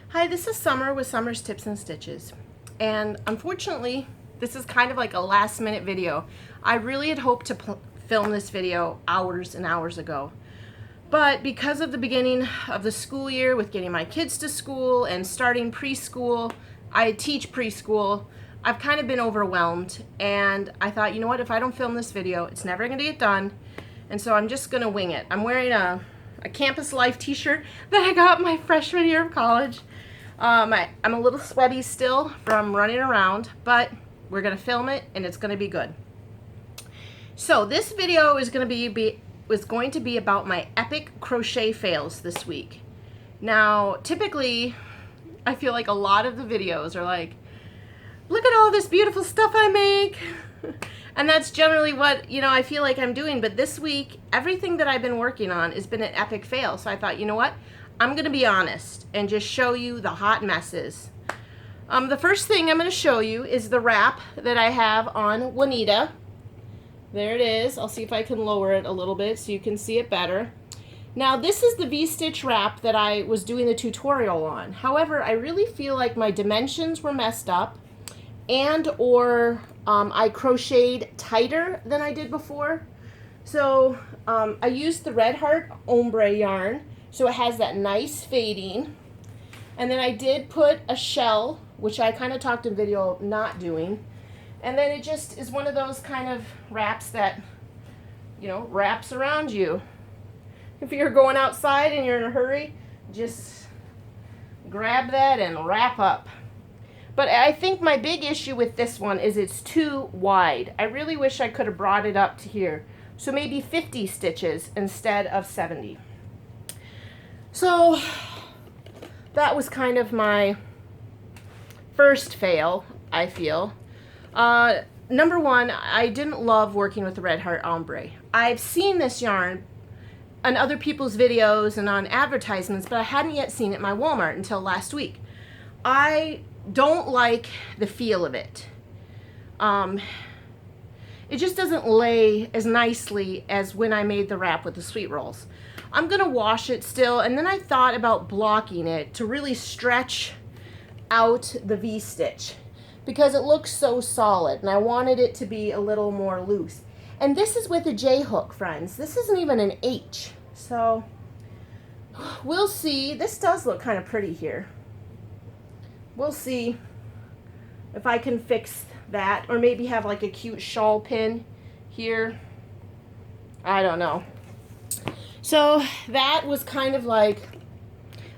Hi, this is Summer with Summer's Tips and Stitches. And unfortunately, this is kind of like a last minute video. I really had hoped to film this video hours and hours ago. But because of the beginning of the school year with getting my kids to school and starting preschool, I teach preschool, I've kind of been overwhelmed. And I thought, you know what, if I don't film this video, it's never going to get done. And so I'm just going to wing it. I'm wearing a Campus Life t-shirt that I got my freshman year of college. I'm a little sweaty still from running around, but we're going to film it and it's going to be good. So this video is going to be about my epic crochet fails this week. Now, typically, I feel like a lot of the videos are like, look at all this beautiful stuff I make. And that's generally what, I feel like I'm doing. But this week, everything that I've been working on has been an epic fail. So I thought, you know what? I'm going to be honest and just show you the hot messes. The first thing I'm going to show you is the wrap that I have on Juanita. There it is. I'll see if I can lower it a little bit so you can see it better. Now, this is the V-stitch wrap that I was doing the tutorial on. However, I really feel like my dimensions were messed up or I crocheted tighter than I did before. So I used the Red Heart ombre yarn, so it has that nice fading. And then I did put a shell, which I kind of talked in video not doing. And then it just is one of those kind of wraps that, wraps around you. If you're going outside and you're in a hurry, just grab that and wrap up. But I think my big issue with this one is it's too wide. I really wish I could have brought it up to here. So maybe 50 stitches instead of 70. So that was kind of my first fail, I feel. Number one, I didn't love working with the Red Heart ombre. I've seen this yarn on other people's videos and on advertisements, but I hadn't yet seen it in my Walmart until last week. I don't like the feel of it. It just doesn't lay as nicely as when I made the wrap with the sweet rolls. I'm gonna wash it still, and then I thought about blocking it to really stretch out the V-stitch because it looks so solid and I wanted it to be a little more loose. And this is with a J-hook, friends. This isn't even an H. So we'll see. This does look kind of pretty here. We'll see if I can fix that, or maybe have like a cute shawl pin here. I don't know. So that was kind of like,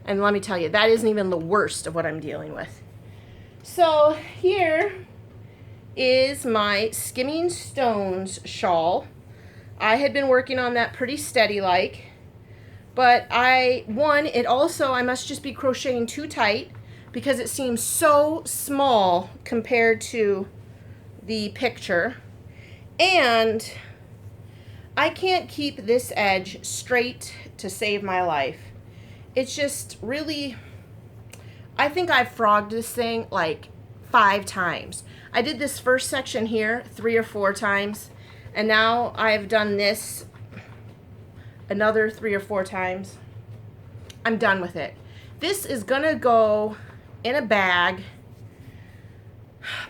and let me tell you, that isn't even the worst of what I'm dealing with. So here is my Skimming Stones shawl. I had been working on that pretty steady like, but I must just be crocheting too tight because it seems so small compared to the picture. And I can't keep this edge straight to save my life. It's just really, I think I've frogged this thing like 5 times. I did this first section here 3 or 4 times, and now I've done this another 3 or 4 times. I'm done with it. This is gonna go in a bag.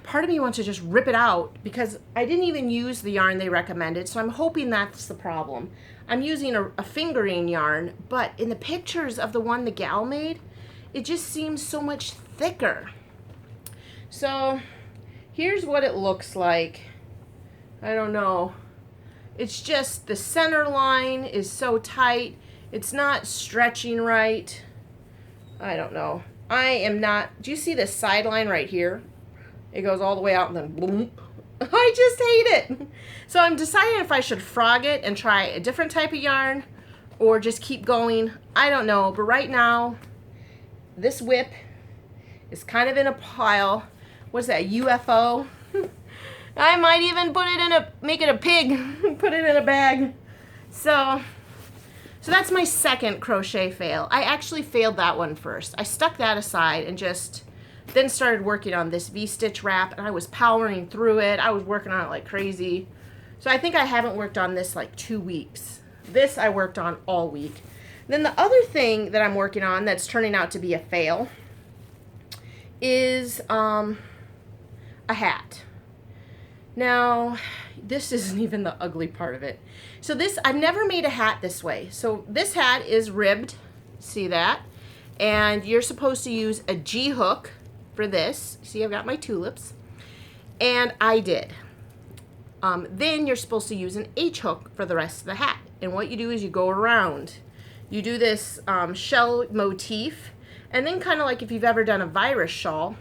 Part of me wants to just rip it out because I didn't even use the yarn they recommended, so I'm hoping that's the problem. I'm using a fingering yarn, but in the pictures of the one the gal made, it just seems so much thicker. So here's what it looks like. I don't know. It's just the center line is so tight. It's not stretching right. I don't know. I am not, do you see this sideline right here? It goes all the way out and then boom. I just hate it. So I'm deciding if I should frog it and try a different type of yarn or just keep going. I don't know, but right now, this whip is kind of in a pile. What's that, UFO? I might even make it a pig, put it in a bag. So that's my second crochet fail. I actually failed that one first. I stuck that aside and just then started working on this V-stitch wrap, and I was powering through it. I was working on it like crazy. So I think I haven't worked on this like 2 weeks. This I worked on all week. Then the other thing that I'm working on that's turning out to be a fail is a hat. Now, this isn't even the ugly part of it. So this, I've never made a hat this way. So this hat is ribbed, see that? And you're supposed to use a G hook for this. See, I've got my tulips. And I did. Then you're supposed to use an H hook for the rest of the hat. And what you do is you go around. You do this shell motif. And then kind of like if you've ever done a virus shawl,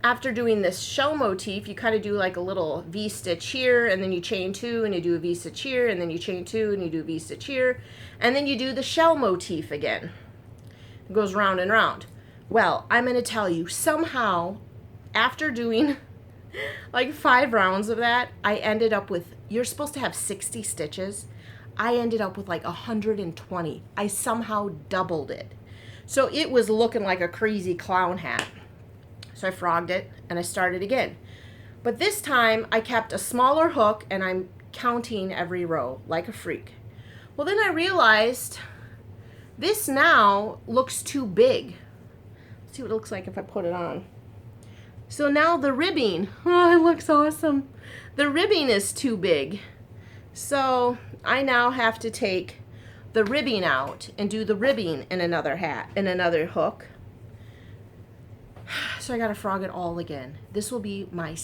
after doing this shell motif, you kind of do like a little V-stitch here, and then you chain two, and you do a V-stitch here, and then you chain two, and you do a V-stitch here, and then you do the shell motif again. It goes round and round. Well, I'm going to tell you, somehow, after doing like 5 rounds of that, I ended up with, you're supposed to have 60 stitches. I ended up with like 120. I somehow doubled it. So it was looking like a crazy clown hat. So I frogged it and I started again. But this time I kept a smaller hook and I'm counting every row like a freak. Well, then I realized this now looks too big. Let's see what it looks like if I put it on. So now the ribbing, oh, it looks awesome. The ribbing is too big. So I now have to take the ribbing out and do the ribbing in another hat, in another hook. So I gotta frog it all again. This will be my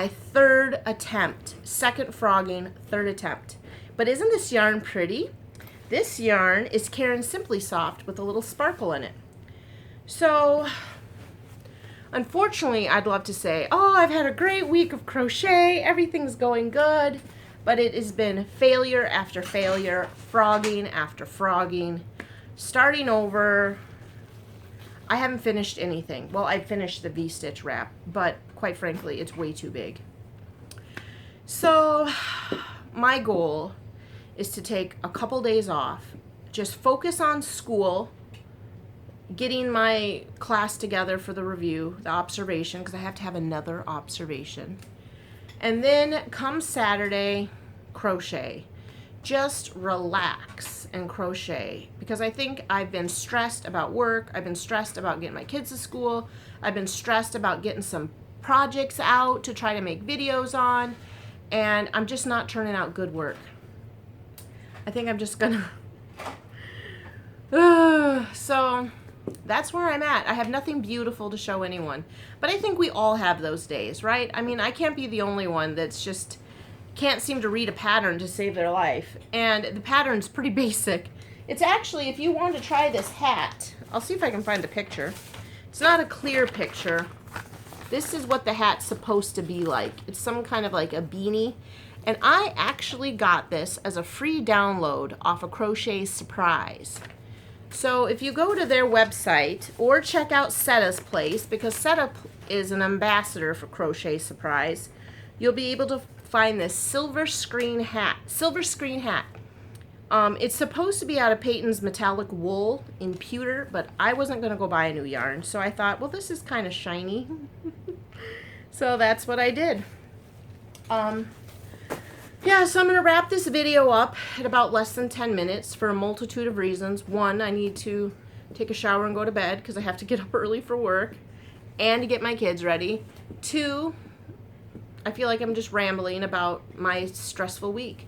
third attempt. Second frogging, third attempt. But isn't this yarn pretty? This yarn is Caron Simply Soft with a little sparkle in it. So, unfortunately, I'd love to say, oh, I've had a great week of crochet, everything's going good, but it has been failure after failure, frogging after frogging, starting over. I haven't finished anything. Well, I finished the V-stitch wrap, but quite frankly, it's way too big. So, my goal is to take a couple days off, just focus on school, getting my class together for the review, the observation, because I have to have another observation. And then come Saturday, crochet. Just relax and crochet, because I think I've been stressed about work, I've been stressed about getting my kids to school, I've been stressed about getting some projects out to try to make videos on, and I'm just not turning out good work. I think I'm just gonna so that's where I'm at. I have nothing beautiful to show anyone, but I think we all have those days, right? I mean, I can't be the only one that's just can't seem to read a pattern to save their life. And the pattern's pretty basic. It's actually, if you want to try this hat, I'll see if I can find a picture. It's not a clear picture. This is what the hat's supposed to be like. It's some kind of like a beanie. And I actually got this as a free download off of Crochet Surprise. So if you go to their website or check out Setta's place, because Setta is an ambassador for Crochet Surprise, you'll be able to find this silver screen hat. It's supposed to be out of Peyton's metallic wool in pewter, but I wasn't going to go buy a new yarn, so I thought, well, this is kind of shiny. So that's what I did. Yeah, so I'm going to wrap this video up at about less than 10 minutes for a multitude of reasons. One, I need to take a shower and go to bed because I have to get up early for work and to get my kids ready. Two, I feel like I'm just rambling about my stressful week.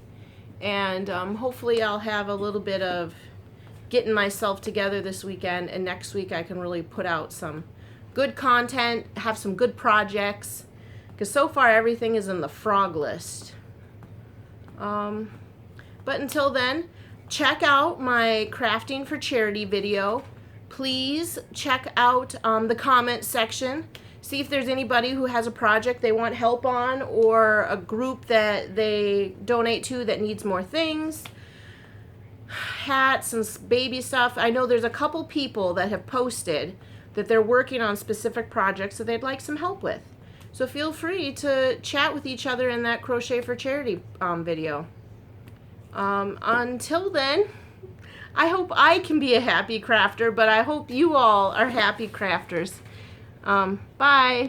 And hopefully I'll have a little bit of getting myself together this weekend, and next week I can really put out some good content, have some good projects, because so far everything is in the frog list. But until then, check out my Crafting for Charity video. Please check out the comment section. See if there's anybody who has a project they want help on, or a group that they donate to that needs more things. Hats and baby stuff. I know there's a couple people that have posted that they're working on specific projects that they'd like some help with. So feel free to chat with each other in that Crochet for Charity video. Until then, I hope I can be a happy crafter, but I hope you all are happy crafters. Bye.